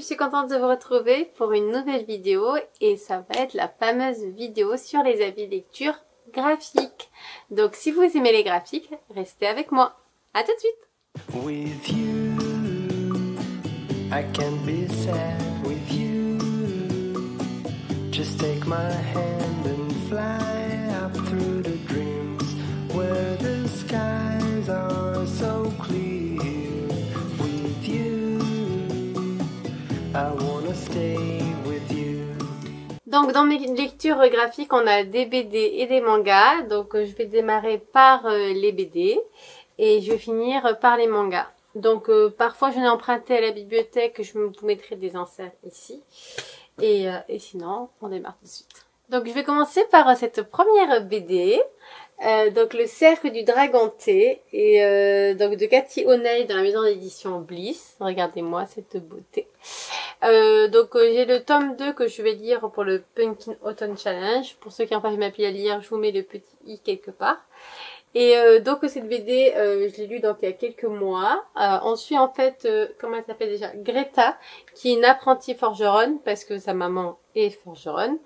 suis contente de vous retrouver pour une nouvelle vidéo et ça va être la fameuse vidéo sur les habits lecture graphiques. Donc si vous aimez les graphiques, restez avec moi. À tout de suite. With you, I can be sad with you. Just take my hand and fly up through the dreams where the skies are so clear. With you, I wanna stay with you. Donc dans mes lectures graphiques, on a des BD et des mangas. Donc je vais démarrer par les BD et je vais finir par les mangas. Donc parfois je n'ai emprunté à la bibliothèque, je vous mettrai des inserts ici. Et sinon, on démarre tout de suite. Donc je vais commencer par cette première BD. Donc le cercle du Draganté et donc de Cathy O'Neil dans la maison d'édition Bliss. Regardez-moi cette beauté. Donc j'ai le tome 2 que je vais lire pour le Pumpkin Autumn Challenge. Pour ceux qui n'ont pas fait ma pile à lire, je vous mets le petit i quelque part. Et donc cette BD, je l'ai lue donc il y a quelques mois. On suit en fait, comment elle s'appelle déjà, Greta, qui est une apprentie forgeronne parce que sa maman est forgeronne.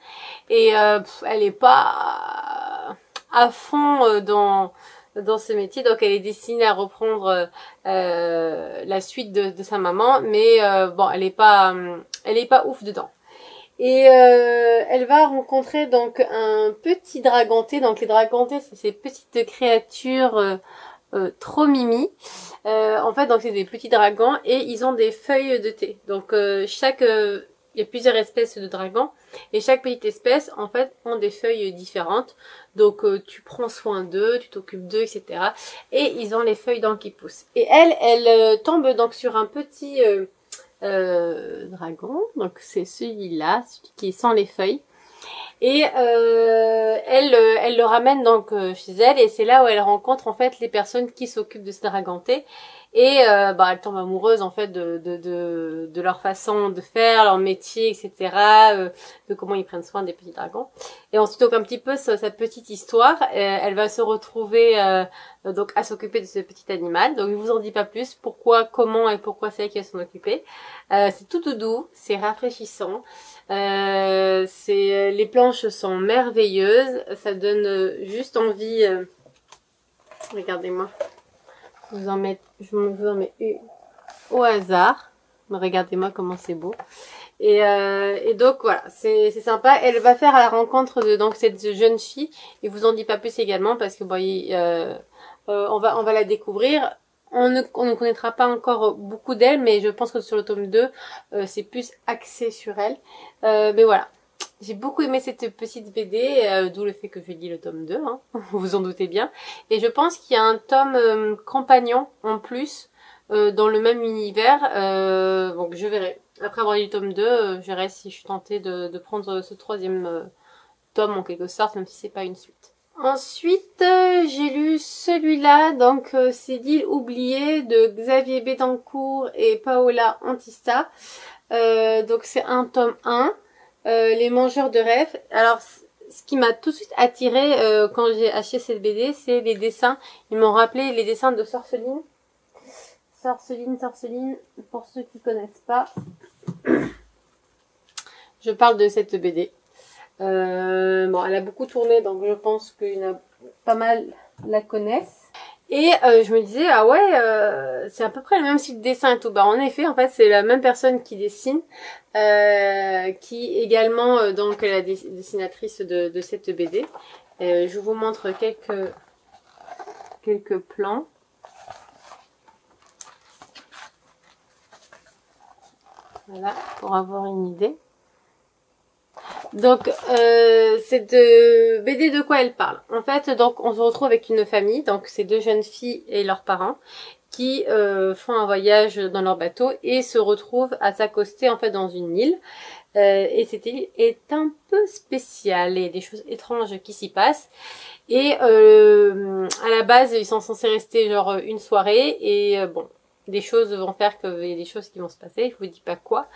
Et elle est pas à fond dans ce métier, donc elle est destinée à reprendre la suite de sa maman, mais bon, elle est pas ouf dedans. Et elle va rencontrer donc un petit draganté. Donc les dragantés, c'est ces petites créatures trop mimi. En fait, donc c'est des petits dragons et ils ont des feuilles de thé. Donc il y a plusieurs espèces de dragons et chaque petite espèce en fait ont des feuilles différentes. Donc tu prends soin d'eux, tu t'occupes d'eux, etc. Et ils ont les feuilles donc qui poussent. Et elle tombe donc sur un petit dragon, donc c'est celui-là, celui qui est sans les feuilles. Et elle le ramène donc chez elle et c'est là où elle rencontre en fait les personnes qui s'occupent de ce draganté. Et elle tombe amoureuse en fait de leur façon de faire, leur métier, etc. De comment ils prennent soin des petits dragons. Et ensuite donc un petit peu sa petite histoire, elle va se retrouver donc à s'occuper de ce petit animal. Donc je vous en dis pas plus, pourquoi, comment et pourquoi c'est elle qui va s'en occuper. C'est tout doux, c'est rafraîchissant. Les planches sont merveilleuses, ça donne juste envie. Regardez-moi. Je vous en mets une au hasard. Mais regardez-moi comment c'est beau. Et donc voilà, c'est sympa. Elle va faire à la rencontre de donc cette jeune fille. Et vous en dis pas plus également parce que bon, on va la découvrir. On ne connaîtra pas encore beaucoup d'elle, mais je pense que sur le tome 2, c'est plus axé sur elle. Mais voilà. J'ai beaucoup aimé cette petite BD, d'où le fait que je lis le tome 2, hein, vous vous en doutez bien. Et je pense qu'il y a un tome compagnon en plus, dans le même univers, donc je verrai. Après avoir lu le tome 2, je verrai si je suis tentée de prendre ce troisième tome en quelque sorte, même si c'est pas une suite. Ensuite, j'ai lu celui-là, donc c'est l'île oubliée de Xavier Betancourt et Paola Antista. Donc c'est un tome 1. Les mangeurs de rêves. Alors, ce qui m'a tout de suite attiré quand j'ai acheté cette BD, c'est les dessins. Ils m'ont rappelé les dessins de Sorceline. Sorceline, pour ceux qui connaissent pas. Je parle de cette BD. Bon, elle a beaucoup tourné, donc je pense qu'il y en a pas mal la connaissent. Et je me disais, ah ouais, c'est à peu près le même style de dessin et tout. Bah en effet, en fait, c'est la même personne qui dessine, qui également donc est la dessinatrice de cette BD. Je vous montre quelques plans. Voilà, pour avoir une idée. Donc, cette BD, de quoi elle parle? En fait, donc, on se retrouve avec une famille, donc ces deux jeunes filles et leurs parents, qui font un voyage dans leur bateau et se retrouvent à s'accoster en fait dans une île. Et cette île est un peu spéciale, il y a des choses étranges qui s'y passent. Et à la base, ils sont censés rester genre une soirée et bon, des choses vont faire qu'il y a des choses qui vont se passer, je vous dis pas quoi.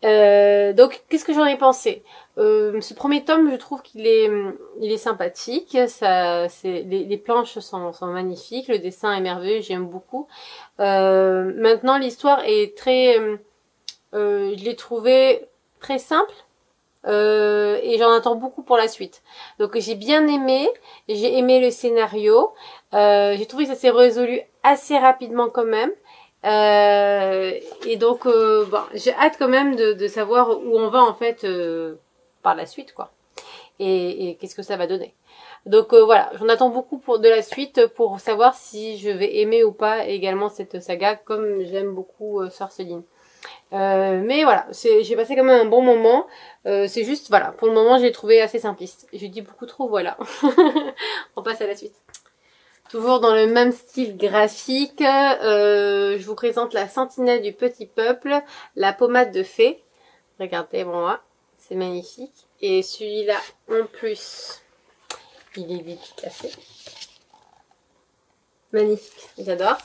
Donc qu'est-ce que j'en ai pensé? Ce premier tome, je trouve qu'il est sympathique, les planches sont magnifiques, le dessin est merveilleux, j'aime beaucoup. Maintenant l'histoire est très je l'ai trouvé très simple. Et j'en attends beaucoup pour la suite. Donc j'ai bien aimé, j'ai aimé le scénario, j'ai trouvé que ça s'est résolu assez rapidement quand même. Et donc bon, j'ai hâte quand même de savoir où on va en fait par la suite quoi. Et qu'est-ce que ça va donner. Donc voilà, j'en attends beaucoup pour de la suite pour savoir si je vais aimer ou pas également cette saga comme j'aime beaucoup Sorceline. Mais voilà, j'ai passé quand même un bon moment. C'est juste, voilà, pour le moment, j'ai trouvé assez simpliste. Je dis beaucoup trop, voilà. On passe à la suite. Toujours dans le même style graphique, je vous présente la sentinelle du petit peuple, la pommade de fée. Regardez, bon, là, c'est magnifique. Et celui-là, en plus, il est dédicacé. Magnifique, j'adore.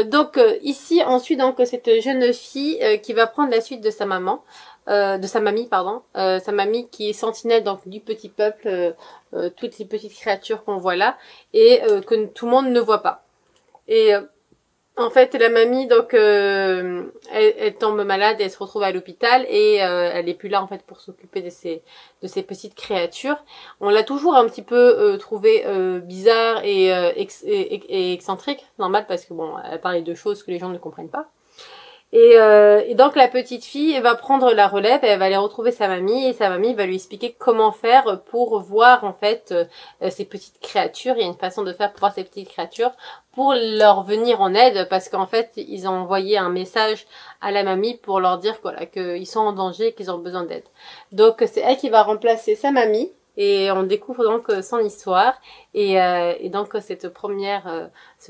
Donc ici ensuite donc cette jeune fille qui va prendre la suite de sa maman, de sa mamie pardon, sa mamie qui est sentinelle donc du petit peuple, toutes les petites créatures qu'on voit là et que tout le monde ne voit pas. Et en fait la mamie donc elle tombe malade et elle se retrouve à l'hôpital et elle est plus là en fait pour s'occuper de ces petites créatures. On l'a toujours un petit peu trouvé bizarre et excentrique, normal parce que bon elle parlait de choses que les gens ne comprennent pas. Et donc la petite fille elle va prendre la relève, elle va aller retrouver sa mamie et sa mamie va lui expliquer comment faire pour voir en fait ces petites créatures. Il y a une façon de faire pour voir ces petites créatures pour leur venir en aide parce qu'en fait ils ont envoyé un message à la mamie pour leur dire voilà qu'ils sont en danger et qu'ils ont besoin d'aide. Donc c'est elle qui va remplacer sa mamie. Et on découvre donc son histoire et donc cette ce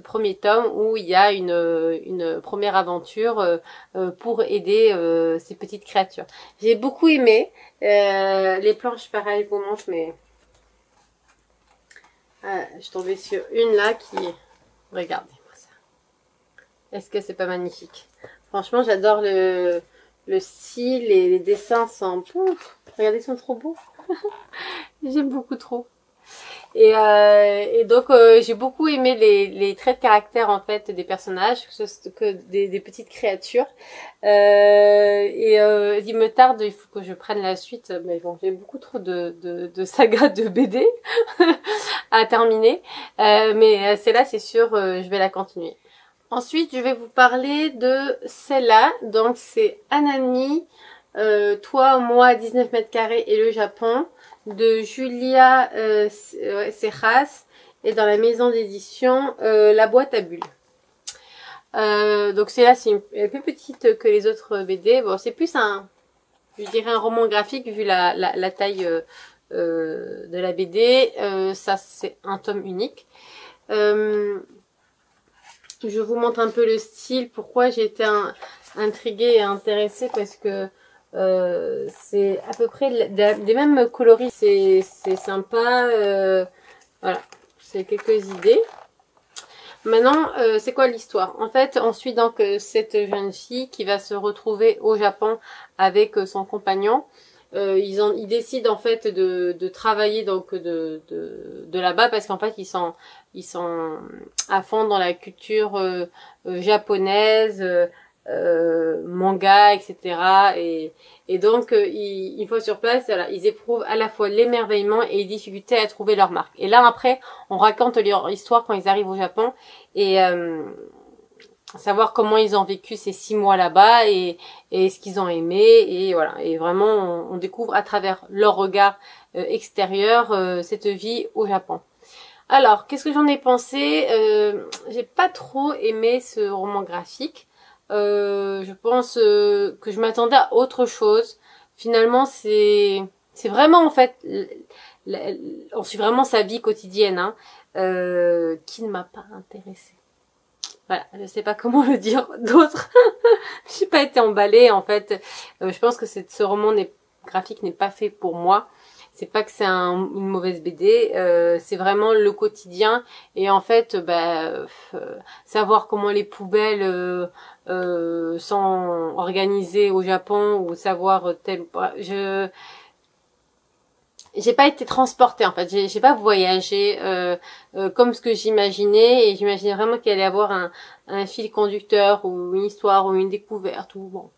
premier tome où il y a une première aventure pour aider ces petites créatures. J'ai beaucoup aimé les planches pareil vous montre mais je suis tombée sur une là qui regardez-moi ça. Est-ce que c'est pas magnifique? Franchement j'adore le style et les dessins sont regardez ils sont trop beaux. J'aime beaucoup trop. Et donc j'ai beaucoup aimé les traits de caractère en fait des personnages, que des petites créatures. Il me tarde, il faut que je prenne la suite. Mais bon, j'ai beaucoup trop de sagas de BD à terminer. Mais celle-là, c'est sûr, je vais la continuer. Ensuite, je vais vous parler de celle-là. Donc c'est Anani. Toi, moi, 19 mètres carrés et le Japon de Julia Cejas et dans la maison d'édition La Boîte à Bulles. Donc c'est là, c'est un peu petite que les autres BD. Bon, c'est plus je dirais un roman graphique vu la taille de la BD. Ça, c'est un tome unique. Je vous montre un peu le style. Pourquoi j'ai été intriguée et intéressée parce que c'est à peu près des mêmes coloris, c'est sympa, voilà, c'est quelques idées. Maintenant, c'est quoi l'histoire? En fait, on suit donc cette jeune fille qui va se retrouver au Japon avec son compagnon. Ils décident en fait de travailler donc de là-bas parce qu'en fait ils sont à fond dans la culture japonaise. Manga, etc. Et donc, une fois sur place, voilà, ils éprouvent à la fois l'émerveillement et les difficultés à trouver leur marque. Et là, après, on raconte leur histoire quand ils arrivent au Japon et savoir comment ils ont vécu ces 6 mois là-bas et ce qu'ils ont aimé. Et voilà, et vraiment, on découvre à travers leur regard extérieur cette vie au Japon. Alors, qu'est-ce que j'en ai pensé? J'ai pas trop aimé ce roman graphique. Je pense que je m'attendais à autre chose. Finalement, c'est vraiment en fait, on suit vraiment sa vie quotidienne, hein, qui ne m'a pas intéressée. Voilà, je sais pas comment le dire d'autre. J'ai pas été emballée en fait. Je pense que ce roman graphique n'est pas fait pour moi. C'est pas que c'est une mauvaise BD, c'est vraiment le quotidien et en fait, savoir comment les poubelles sont organisées au Japon ou savoir j'ai pas été transportée en fait, j'ai pas voyagé comme ce que j'imaginais et j'imaginais vraiment qu'il allait y avoir un fil conducteur ou une histoire ou une découverte ou bon.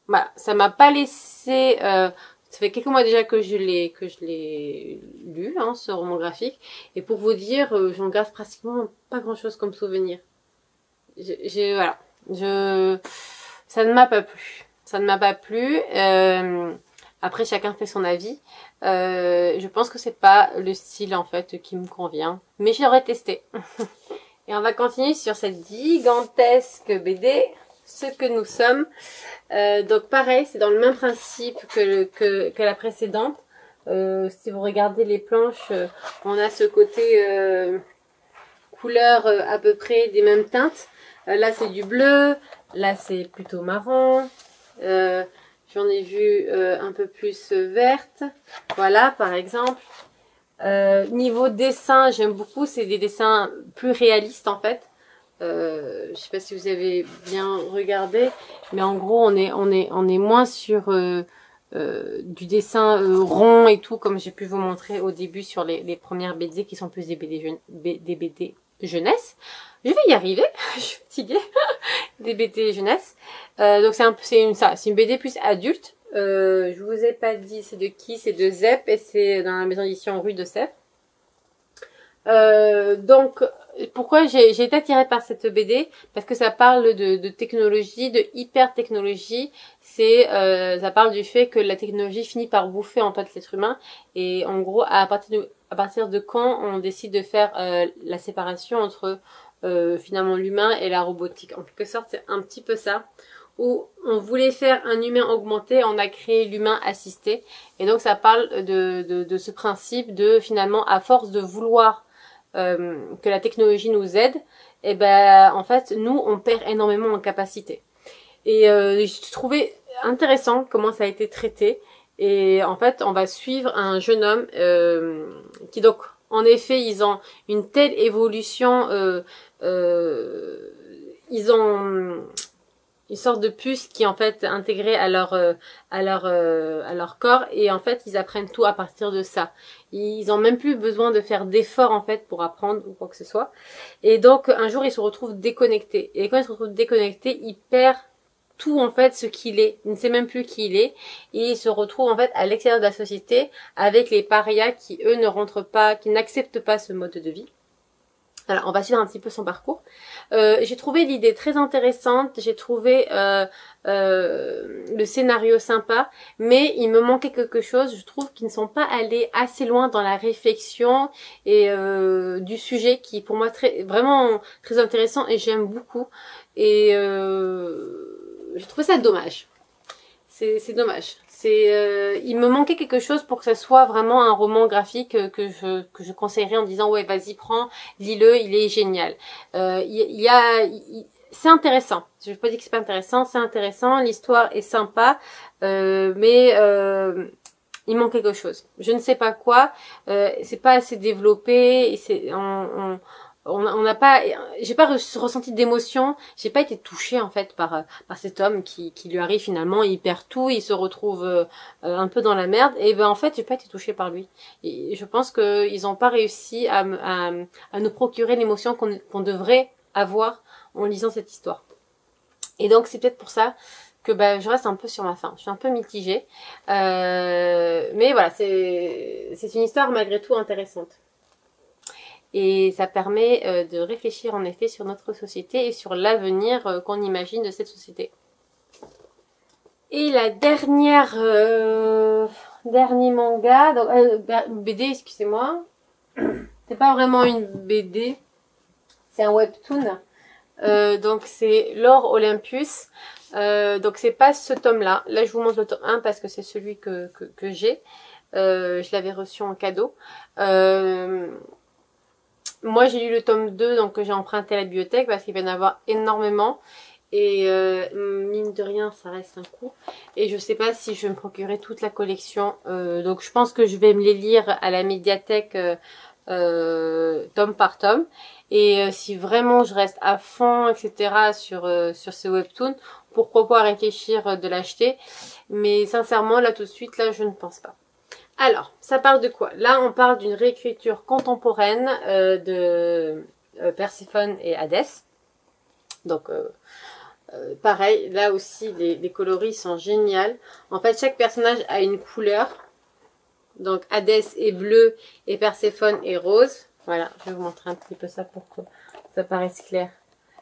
voilà, ça m'a pas laissé... ça fait quelques mois déjà que je l'ai lu, hein, ce roman graphique. Et pour vous dire, j'en garde pratiquement pas grand-chose comme souvenir. Voilà. Ça ne m'a pas plu. Ça ne m'a pas plu. Après, chacun fait son avis. Je pense que c'est pas le style, en fait, qui me convient. Mais j'aurais testé. Et on va continuer sur cette gigantesque BD, ce que nous sommes. Donc pareil, c'est dans le même principe que la précédente. Si vous regardez les planches, on a ce côté couleur à peu près des mêmes teintes. Là c'est du bleu, là c'est plutôt marron. J'en ai vu un peu plus verte. Voilà par exemple. Niveau dessin, j'aime beaucoup, c'est des dessins plus réalistes en fait. Je sais pas si vous avez bien regardé, mais en gros on est moins sur du dessin rond et tout, comme j'ai pu vous montrer au début sur les premières BD qui sont plus des BD jeunesse. Je vais y arriver, je suis fatiguée. Des BD jeunesse. Donc c'est une BD plus adulte. Je vous ai pas dit c'est de qui, c'est de Zep et c'est dans la maison d'édition Rue de Sèvres. Donc pourquoi j'ai été attirée par cette BD? Parce que ça parle de technologie, de hyper technologie. Ça parle du fait que la technologie finit par bouffer en fait l'être humain, et en gros à partir de quand on décide de faire la séparation entre finalement l'humain et la robotique. En quelque sorte c'est un petit peu ça, où on voulait faire un humain augmenté, on a créé l'humain assisté, et donc ça parle de ce principe de finalement à force de vouloir que la technologie nous aide, et ben en fait nous on perd énormément en capacité. Et j'ai trouvé intéressant comment ça a été traité. Et en fait on va suivre un jeune homme qui donc en effet ils ont une telle évolution, ils ont une sorte de puce qui est en fait intégrée à leur corps, et en fait ils apprennent tout à partir de ça. Ils ont même plus besoin de faire d'efforts en fait pour apprendre ou quoi que ce soit. Et donc un jour ils se retrouvent déconnectés. Et quand ils se retrouvent déconnectés, ils perdent tout en fait ce qu'il est. Il ne sait même plus qui il est. Et il se retrouve en fait à l'extérieur de la société avec les parias qui eux ne rentrent pas, qui n'acceptent pas ce mode de vie. Alors, on va suivre un petit peu son parcours. J'ai trouvé l'idée très intéressante, j'ai trouvé le scénario sympa, mais il me manquait quelque chose. Je trouve qu'ils ne sont pas allés assez loin dans la réflexion et du sujet qui, pour moi, vraiment très intéressant, et j'aime beaucoup. Et j'ai trouvé ça dommage. C'est dommage. Il me manquait quelque chose pour que ça soit vraiment un roman graphique que je conseillerais en disant ouais vas-y prends, lis-le, il est génial. C'est intéressant. Je ne veux pas dire que c'est pas intéressant, c'est intéressant. L'histoire est sympa, mais il manque quelque chose. Je ne sais pas quoi. C'est pas assez développé. Et on n'a pas, j'ai pas ressenti d'émotion, j'ai pas été touchée en fait par cet homme qui lui arrive finalement, il perd tout, il se retrouve un peu dans la merde, et ben en fait j'ai pas été touchée par lui. Et je pense que ils ont pas réussi à nous procurer l'émotion qu'on devrait avoir en lisant cette histoire. Et donc c'est peut-être pour ça que je reste un peu sur ma faim. Je suis un peu mitigée, mais voilà, c'est une histoire malgré tout intéressante. Et ça permet de réfléchir en effet sur notre société et sur l'avenir qu'on imagine de cette société. Et la dernier manga, donc BD, excusez-moi, c'est pas vraiment une BD, c'est un webtoon. Donc c'est Lore Olympus. Donc c'est pas ce tome-là. Là je vous montre le tome 1 parce que c'est celui que j'ai. Je l'avais reçu en cadeau. Moi, j'ai lu le tome 2, donc que j'ai emprunté à la bibliothèque parce qu'il va y en avoir énormément. Et mine de rien, ça reste un coup. Et je sais pas si je vais me procurer toute la collection. Donc je pense que je vais me les lire à la médiathèque tome par tome. Et si vraiment je reste à fond, etc. sur ce webtoon, pourquoi pas réfléchir de l'acheter. Mais sincèrement, là tout de suite, là je ne pense pas. Alors, ça parle de quoi? Là, on parle d'une réécriture contemporaine de Perséphone et Hadès. Donc, Pareil, là aussi, les coloris sont géniaux. En fait, chaque personnage a une couleur. Donc, Hadès est bleu et Perséphone est rose. Voilà, je vais vous montrer un petit peu ça pour que ça paraisse clair.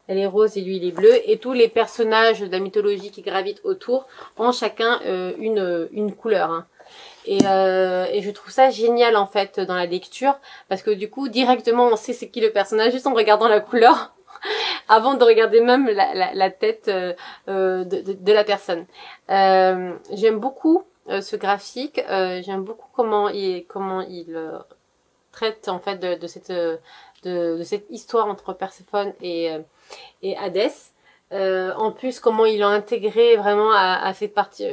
Elle est rose et lui, il est bleu. Et tous les personnages de la mythologie qui gravitent autour ont chacun une couleur. Hein. Et je trouve ça génial, en fait, dans la lecture. Parce que du coup, directement, on sait c'est qui le personnage juste en regardant la couleur. Avant de regarder même la tête de la personne. J'aime beaucoup ce graphique. J'aime beaucoup comment il traite en fait de cette histoire entre Perséphone et Hadès. En plus, comment ils l'ont intégré vraiment à cette partie,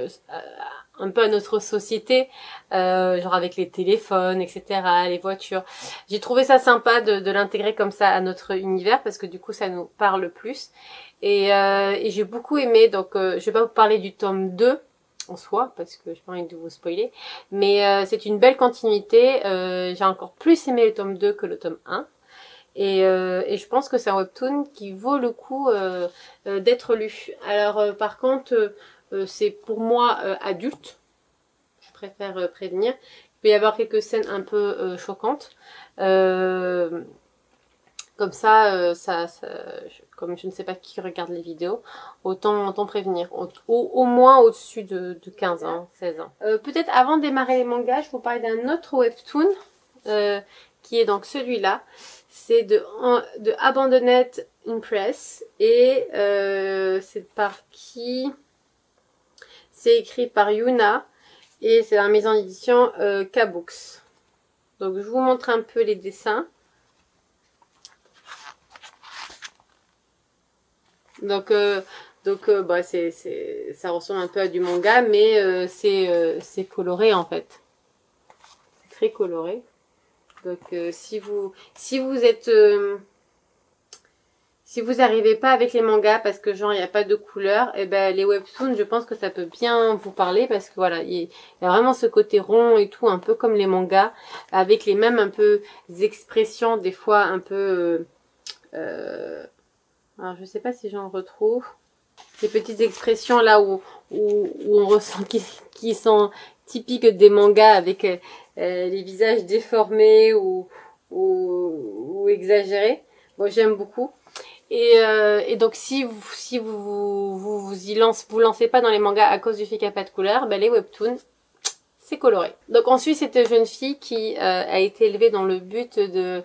un peu à notre société, genre avec les téléphones, etc., les voitures. J'ai trouvé ça sympa de l'intégrer comme ça à notre univers parce que du coup, ça nous parle plus. Et j'ai beaucoup aimé, donc je vais pas vous parler du tome 2 en soi parce que j'ai pas envie de vous spoiler, mais c'est une belle continuité. J'ai encore plus aimé le tome 2 que le tome 1. Et je pense que c'est un webtoon qui vaut le coup d'être lu. Alors par contre, c'est pour moi adulte. Je préfère prévenir. Il peut y avoir quelques scènes un peu choquantes. Comme ça, comme je ne sais pas qui regarde les vidéos, autant prévenir. Au moins au-dessus de 15 ans, 16 ans. Peut-être avant de démarrer les mangas, je vais vous parler d'un autre webtoon qui est donc celui-là. C'est de Abandoned Impress et c'est par qui? C'est écrit par Yuna et c'est la maison d'édition K-Books. Donc je vous montre un peu les dessins. Donc bah ça ressemble un peu à du manga, mais c'est coloré en fait. C'est très coloré. Donc si vous êtes si vous n'arrivez pas avec les mangas parce que genre il n'y a pas de couleur, et ben les webtoons, je pense que ça peut bien vous parler parce que voilà, il y a vraiment ce côté rond et tout, un peu comme les mangas, avec les mêmes un peu expressions, des fois un peu alors je sais pas si j'en retrouve ces petites expressions là où on ressent qui sont typiques des mangas avec les visages déformés ou exagérés. Moi j'aime beaucoup. Et donc si vous lancez pas dans les mangas à cause du fait qu'il n'y a pas de couleur, ben les webtoons c'est coloré. Donc on suit cette jeune fille qui a été élevée dans le but de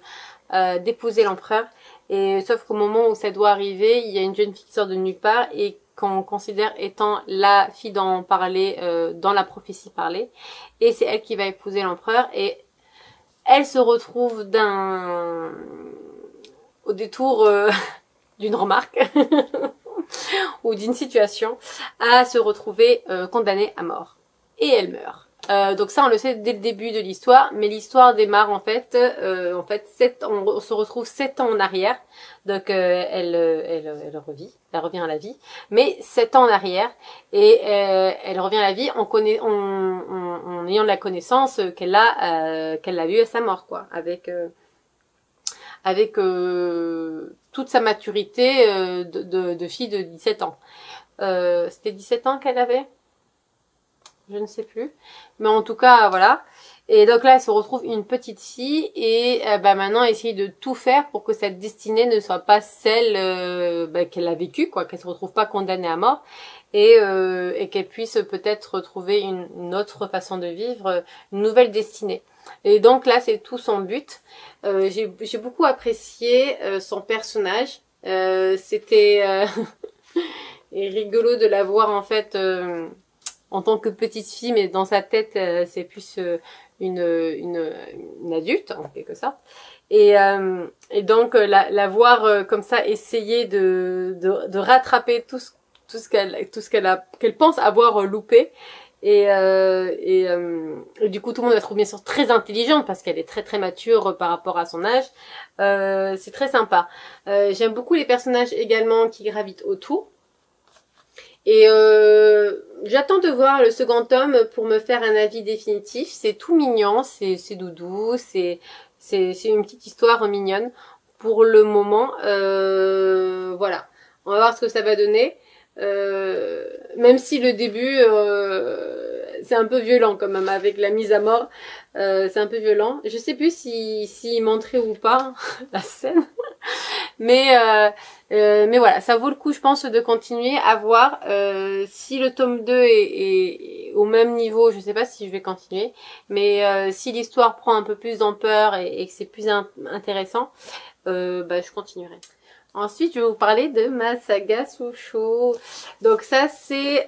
d'épouser l'empereur. Et sauf qu'au moment où ça doit arriver, il y a une jeune fille qui sort de nulle part et qu'on considère étant la fille dont on parlait dans la prophétie parlée. Et c'est elle qui va épouser l'empereur. Et elle se retrouve au détour d'une remarque ou d'une situation à se retrouver condamnée à mort. Et elle meurt. Donc ça on le sait dès le début de l'histoire, mais l'histoire démarre en fait on se retrouve 7 ans en arrière, donc elle revient à la vie, mais 7 ans en arrière, et elle revient à la vie en ayant la connaissance qu'elle l'a vue à sa mort, quoi, avec toute sa maturité de fille de 17 ans. C'était 17 ans qu'elle avait ? Je ne sais plus. Mais en tout cas, voilà. Et donc là, elle se retrouve une petite fille et maintenant essayer de tout faire pour que cette destinée ne soit pas celle qu'elle a vécue, quoi, qu'elle se retrouve pas condamnée à mort et qu'elle puisse peut-être retrouver une autre façon de vivre, une nouvelle destinée. Et donc là, c'est tout son but. J'ai beaucoup apprécié son personnage. C'était rigolo de la voir en fait en tant que petite fille, mais dans sa tête, c'est plus une adulte en quelque sorte. Et donc la voir comme ça essayer de rattraper tout ce qu'elle pense avoir loupé. Et du coup tout le monde la trouve bien sûr très intelligente parce qu'elle est très très mature par rapport à son âge. C'est très sympa. J'aime beaucoup les personnages également qui gravitent autour. Et j'attends de voir le second tome pour me faire un avis définitif. C'est tout mignon, c'est doudou, c'est une petite histoire mignonne. Pour le moment, voilà. On va voir ce que ça va donner. Même si le début, c'est un peu violent quand même, avec la mise à mort, c'est un peu violent. Je sais plus s'il montrait ou pas la scène, mais voilà, ça vaut le coup, je pense, de continuer à voir. Si le tome 2 est au même niveau, je sais pas si je vais continuer, mais si l'histoire prend un peu plus d'ampleur et que c'est plus intéressant, bah, je continuerai. Ensuite, je vais vous parler de ma saga Susho. Donc ça, c'est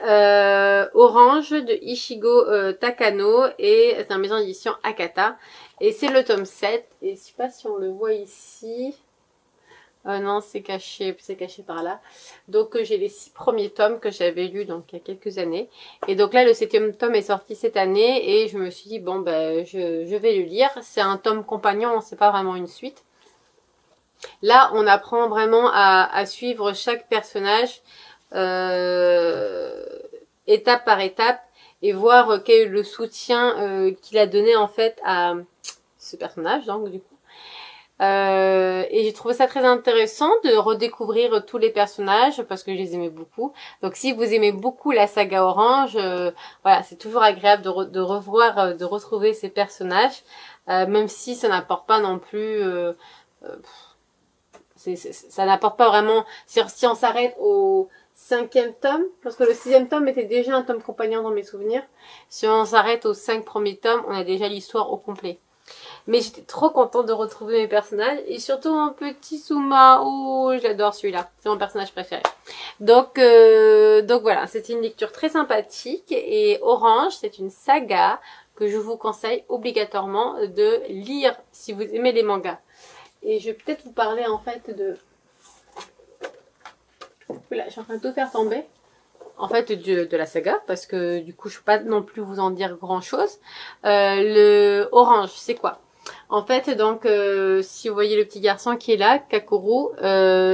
Orange de Ichigo Takano et c'est un maison d'édition Akata. Et c'est le tome 7. Et je sais pas si on le voit ici. Non, c'est caché par là. Donc j'ai les 6 premiers tomes que j'avais lus donc il y a quelques années. Et donc là, le 7e tome est sorti cette année et je me suis dit bon ben je vais le lire. C'est un tome compagnon, c'est pas vraiment une suite. Là, on apprend vraiment à suivre chaque personnage étape par étape et voir quel est le soutien qu'il a donné en fait à ce personnage, donc du coup. Et j'ai trouvé ça très intéressant de redécouvrir tous les personnages parce que je les aimais beaucoup. Donc si vous aimez beaucoup la saga Orange, voilà, c'est toujours agréable de revoir, de retrouver ces personnages, même si ça n'apporte pas non plus... ça n'apporte pas vraiment... Si on s'arrête au 5e tome, parce que le 6e tome était déjà un tome compagnon dans mes souvenirs, si on s'arrête aux 5 premiers tomes, on a déjà l'histoire au complet. Mais j'étais trop contente de retrouver mes personnages, et surtout mon petit Suma, oh j'adore celui-là, c'est mon personnage préféré. Donc voilà, c'était une lecture très sympathique, et Orange, c'est une saga que je vous conseille obligatoirement de lire si vous aimez les mangas. Et je vais peut-être vous parler en fait de... Oula, je suis en train de tout faire tomber. En fait, de la saga, parce que du coup, je ne peux pas non plus vous en dire grand-chose. Le Orange, c'est quoi? En fait, donc, si vous voyez le petit garçon qui est là, Kakoru,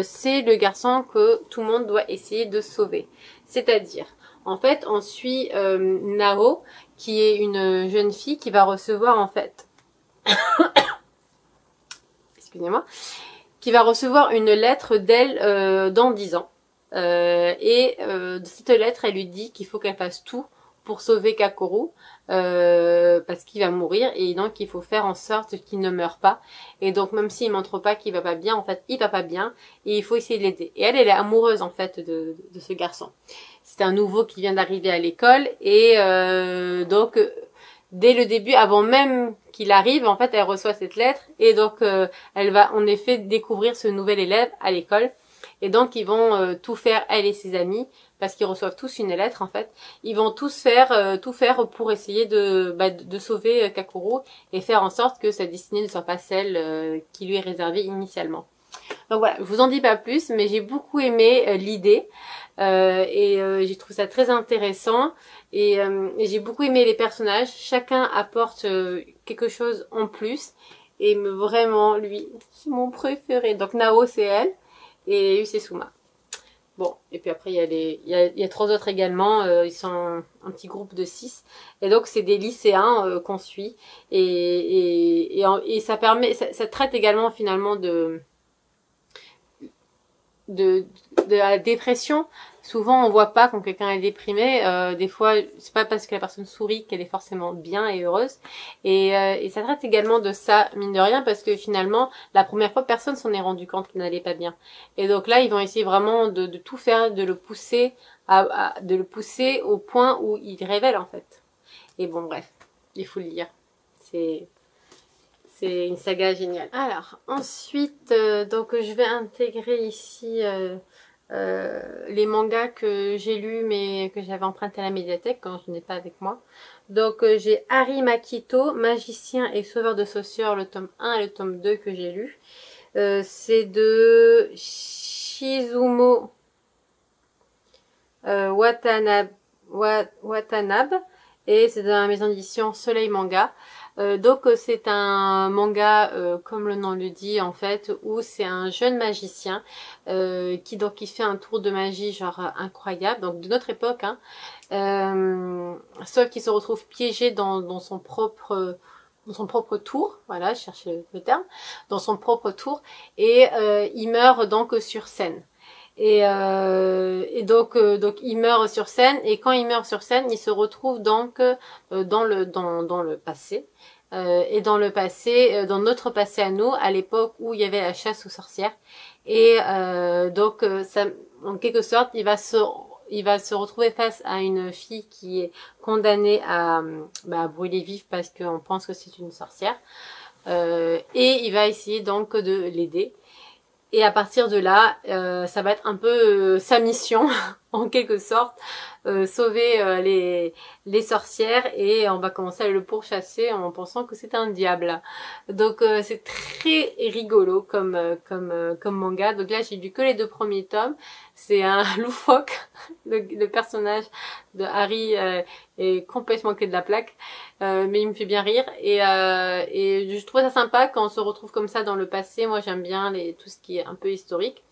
c'est le garçon que tout le monde doit essayer de sauver. C'est-à-dire, en fait, on suit Nao, qui est une jeune fille qui va recevoir, en fait... excusez-moi, qui va recevoir une lettre d'elle dans 10 ans. Cette lettre, elle lui dit qu'il faut qu'elle fasse tout pour sauver Kakoru, parce qu'il va mourir, et donc il faut faire en sorte qu'il ne meure pas. Et donc même s'il montre pas qu'il va pas bien, en fait, il va pas bien, et il faut essayer de l'aider. Et elle est amoureuse, en fait, de ce garçon. C'est un nouveau qui vient d'arriver à l'école, et donc... dès le début, avant même qu'il arrive, en fait, elle reçoit cette lettre et donc elle va en effet découvrir ce nouvel élève à l'école. Et donc ils vont tout faire, elle et ses amis, parce qu'ils reçoivent tous une lettre en fait. Ils vont tous faire, tout faire pour essayer de sauver Kakoru et faire en sorte que sa destinée ne soit pas celle qui lui est réservée initialement. Donc voilà, je vous en dis pas plus, mais j'ai beaucoup aimé l'idée et j'ai trouvé ça très intéressant et j'ai beaucoup aimé les personnages. Chacun apporte quelque chose en plus et vraiment lui, c'est mon préféré. Donc Nao c'est elle et lui c'est Suma. Bon, et puis après il y a 3 autres également, ils sont un petit groupe de 6 et donc c'est des lycéens qu'on suit et ça permet, ça traite également finalement de la dépression. Souvent on voit pas quand quelqu'un est déprimé, des fois c'est pas parce que la personne sourit qu'elle est forcément bien et heureuse et ça traite également de ça mine de rien parce que finalement la première fois personne s'en est rendu compte qu'il n'allait pas bien et donc là ils vont essayer vraiment de tout faire, de le pousser de le pousser au point où il révèle en fait. Et bon bref, il faut le lire, c'est une saga géniale. Alors, ensuite, donc je vais intégrer ici les mangas que j'ai lus mais que j'avais empruntés à la médiathèque quand je n'ai pas avec moi. Donc j'ai Hari Makito, Magicien et Sauveur de sorcières, le tome 1 et le tome 2 que j'ai lu. C'est de Shizumo Watanabe et c'est dans la maison d'édition Soleil Manga. Donc c'est un manga comme le nom le dit en fait où c'est un jeune magicien qui fait un tour de magie genre incroyable, donc de notre époque hein, sauf qu'il se retrouve piégé dans son propre tour, voilà, je cherche le terme, dans son propre tour et il meurt donc sur scène. Et donc il meurt sur scène, et quand il meurt sur scène, il se retrouve donc dans le passé. Et dans le passé, dans notre passé à nous, à l'époque où il y avait la chasse aux sorcières. Et ça, en quelque sorte, il va se retrouver face à une fille qui est condamnée à brûler vive parce qu'on pense que c'est une sorcière. Et il va essayer donc de l'aider. Et à partir de là, ça va être un peu sa mission, en quelque sorte, sauver les sorcières, et on va commencer à le pourchasser en pensant que c'est un diable. Donc c'est très rigolo comme manga. Donc là, j'ai lu que les 2 premiers tomes. C'est un loufoque. Le personnage de Harry est complètement que de la plaque. Mais il me fait bien rire, et je trouve ça sympa quand on se retrouve comme ça dans le passé. Moi j'aime bien tout ce qui est un peu historique,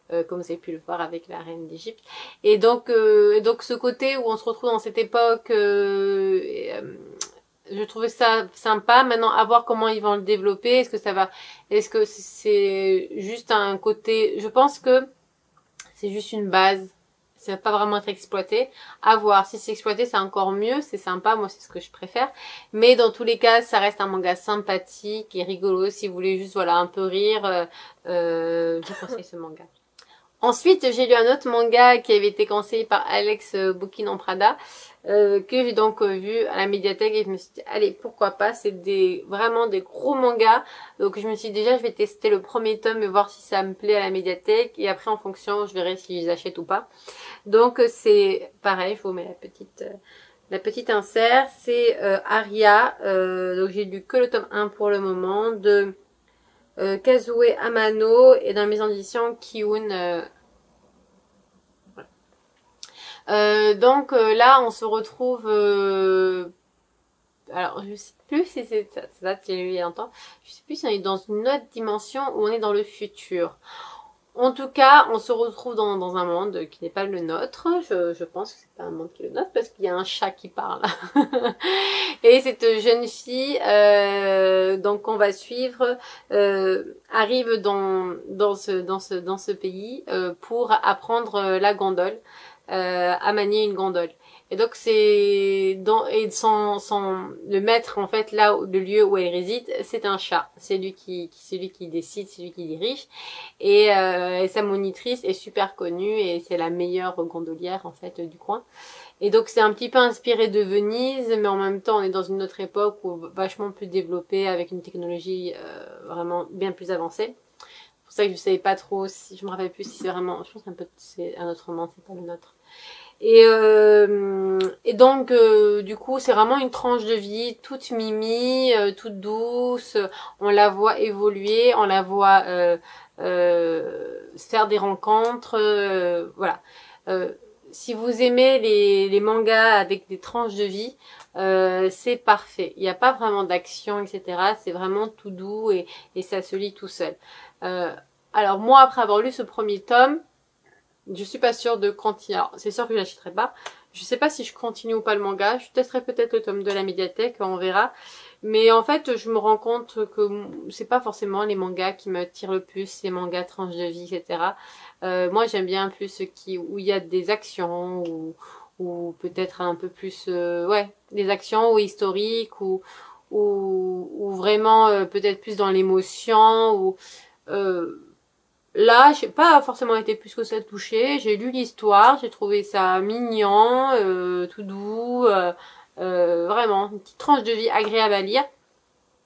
comme vous avez pu le voir avec la reine d'Égypte, et donc ce côté où on se retrouve dans cette époque, je trouvais ça sympa. Maintenant, à voir comment ils vont le développer. Est-ce que c'est juste un côté, je pense que c'est juste une base, ça va pas vraiment être exploité. À voir. Si c'est exploité, c'est encore mieux, c'est sympa. Moi, c'est ce que je préfère. Mais dans tous les cas, ça reste un manga sympathique et rigolo. Si vous voulez juste, voilà, un peu rire, je vous conseille ce manga. Ensuite, j'ai lu un autre manga qui avait été conseillé par Alex Bouquin Prada, que j'ai donc vu à la médiathèque, et je me suis dit, allez, pourquoi pas. C'est vraiment des gros mangas. Donc je me suis dit, déjà, je vais tester le premier tome et voir si ça me plaît à la médiathèque, et après en fonction, je verrai si je les achète ou pas. Donc c'est pareil, je vous mets la petite insert. C'est Aria. Donc j'ai lu que le tome 1 pour le moment, de Kazue Amano, et dans la maison d'édition Kiun. Donc là, on se retrouve. Alors, je sais plus si c'est ça date, j'ai lu il y a longtemps. Je sais plus si on est dans une autre dimension ou on est dans le futur. En tout cas, on se retrouve dans un monde qui n'est pas le nôtre. Je pense que c'est pas un monde qui est le nôtre parce qu'il y a un chat qui parle. Et cette jeune fille, donc on va suivre, arrive dans ce pays pour apprendre la gondole, à manier une gondole. Et donc le maître, en fait, là, le lieu où elle réside, c'est un chat. C'est lui qui décide, c'est lui qui dirige. Et sa monitrice est super connue, et c'est la meilleure gondolière, en fait, du coin. Et donc c'est un petit peu inspiré de Venise, mais en même temps on est dans une autre époque où vachement plus développée, avec une technologie vraiment bien plus avancée. C'est pour ça que je savais pas trop, si je me rappelle plus si c'est vraiment, je pense c'est un autre roman, c'est pas le nôtre. Et donc du coup c'est vraiment une tranche de vie toute mimi, toute douce. On la voit évoluer, on la voit faire des rencontres, voilà. Si vous aimez les mangas avec des tranches de vie, c'est parfait. Il n'y a pas vraiment d'action, etc. C'est vraiment tout doux, et ça se lit tout seul. Alors moi, après avoir lu ce premier tome, je suis pas sûre de continuer. Alors, c'est sûr que je l'achèterai pas. Je sais pas si je continue ou pas le manga. Je testerai peut-être le tome de la médiathèque, on verra. Mais en fait, je me rends compte que c'est pas forcément les mangas qui me tirent le plus, les mangas tranches de vie, etc. Moi, j'aime bien plus ceux où il y a des actions, ou peut-être un peu plus, des actions, ou historiques, ou vraiment peut-être plus dans l'émotion, ou là, j'ai pas forcément été plus que ça touchée. J'ai lu l'histoire, j'ai trouvé ça mignon, tout doux, vraiment une petite tranche de vie agréable à lire.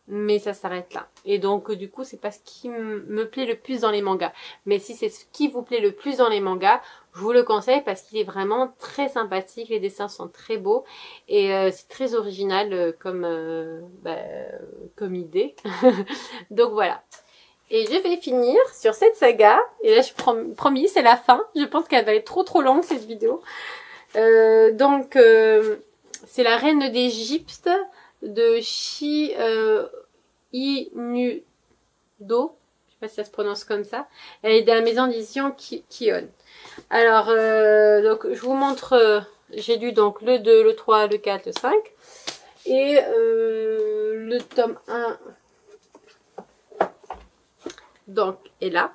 Mais ça s'arrête là. Et donc du coup, c'est pas ce qui me plaît le plus dans les mangas. Mais si c'est ce qui vous plaît le plus dans les mangas, je vous le conseille parce qu'il est vraiment très sympathique. Les dessins sont très beaux, et c'est très original comme idée. Donc voilà. Et je vais finir sur cette saga. Et là, je promis, c'est la fin. Je pense qu'elle va être trop longue, cette vidéo. Donc, c'est la reine d'Égypte de Inudo. Je sais pas si ça se prononce comme ça. Elle est de la maison d'édition Kion. Alors, donc, je vous montre... j'ai lu donc le 2, le 3, le 4, le 5. Et le tome 1... donc est là.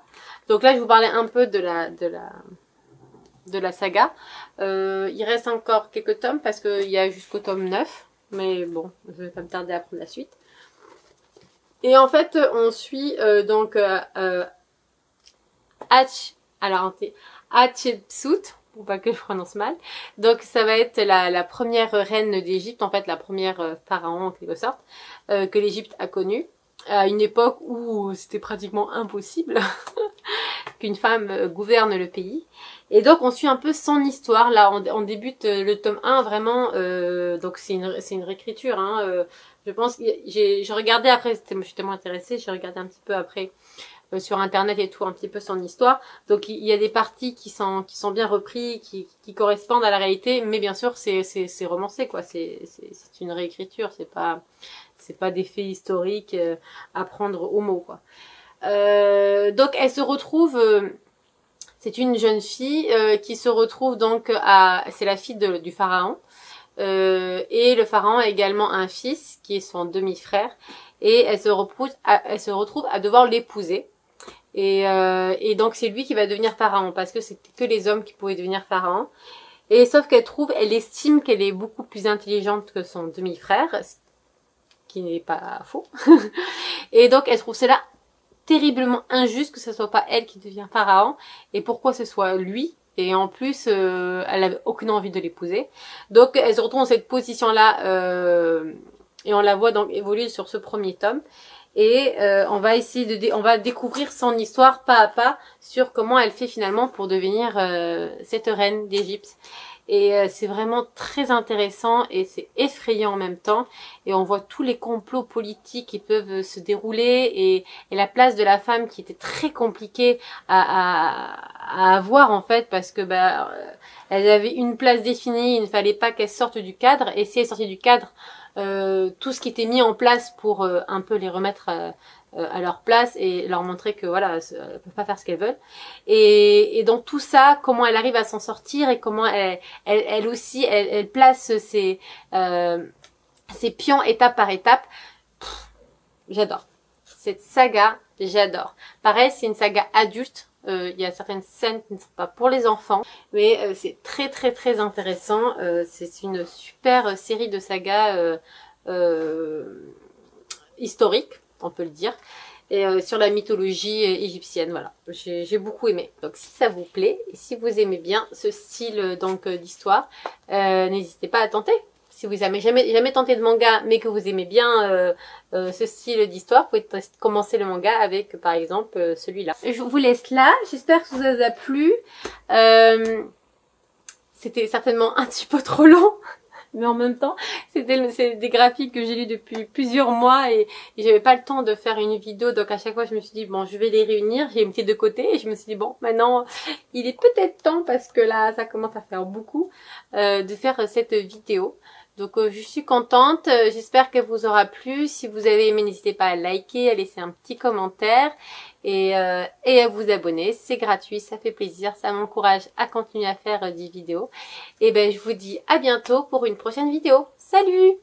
Donc là, je vous parlais un peu de la saga. Il reste encore quelques tomes parce qu'il y a jusqu'au tome 9. Mais bon, je vais pas me tarder à prendre la suite. Et en fait, on suit donc Hatshepsut, pour pas que je prononce mal. Donc ça va être la première reine d'Égypte, en fait la première pharaon en quelque sorte, que l'Égypte a connue, à une époque où c'était pratiquement impossible qu'une femme gouverne le pays. Et donc on suit un peu son histoire. Là on débute le tome 1 vraiment, donc c'est une réécriture, hein, je pense que j'ai regardé après, je suis tellement intéressée, j'ai regardé un petit peu après sur internet et tout, un petit peu son histoire. Donc il y a des parties qui sont bien repris, qui correspondent à la réalité, mais bien sûr c'est romancé quoi, c'est une réécriture, c'est pas des faits historiques à prendre au mot quoi. Donc elle se retrouve, c'est une jeune fille qui se retrouve donc c'est la fille du pharaon. Et le pharaon a également un fils qui est son demi-frère et elle se retrouve à devoir l'épouser et donc c'est lui qui va devenir pharaon parce que c'était que les hommes qui pouvaient devenir pharaon et sauf elle estime qu'elle est beaucoup plus intelligente que son demi-frère, ce qui n'est pas faux. Et donc elle trouve cela terriblement injuste que ce soit pas elle qui devient pharaon et pourquoi ce soit lui. Et en plus, elle avait aucune envie de l'épouser. Donc, elle se retrouve dans cette position-là, et on la voit donc évoluer sur ce premier tome. Et on va essayer on va découvrir son histoire pas à pas sur comment elle fait finalement pour devenir cette reine d'Égypte. Et c'est vraiment très intéressant et c'est effrayant en même temps. Et on voit tous les complots politiques qui peuvent se dérouler et la place de la femme qui était très compliquée à avoir en fait parce que elle avait une place définie, il ne fallait pas qu'elle sorte du cadre. Et si elle sortait du cadre, tout ce qui était mis en place pour un peu les remettre à leur place et leur montrer que voilà, elles peuvent pas faire ce qu'elles veulent. Et donc tout ça, comment elle arrive à s'en sortir et comment elle aussi, elle place ses pions étape par étape. J'adore. Cette saga, j'adore. Pareil, c'est une saga adulte. Il y a certaines scènes qui ne sont pas pour les enfants, mais c'est très très très intéressant. C'est une super série de sagas historiques, on peut le dire, et sur la mythologie égyptienne. Voilà, j'ai beaucoup aimé. Donc si ça vous plaît et si vous aimez bien ce style donc d'histoire, n'hésitez pas à tenter. Si vous n'avez jamais tenté de manga, mais que vous aimez bien ce style d'histoire, vous pouvez commencer le manga avec, par exemple, celui-là. Je vous laisse là. J'espère que ça vous a plu. C'était certainement un petit peu trop long, mais en même temps, c'est des graphiques que j'ai lus depuis plusieurs mois et j'avais pas le temps de faire une vidéo. Donc à chaque fois, je me suis dit, bon, je vais les réunir. J'ai mis de côté et je me suis dit, bon, maintenant, il est peut-être temps, parce que là, ça commence à faire beaucoup, de faire cette vidéo. Donc je suis contente, j'espère qu'elle vous aura plu. Si vous avez aimé, n'hésitez pas à liker, à laisser un petit commentaire et à vous abonner. C'est gratuit, ça fait plaisir, ça m'encourage à continuer à faire des vidéos. Et ben je vous dis à bientôt pour une prochaine vidéo. Salut!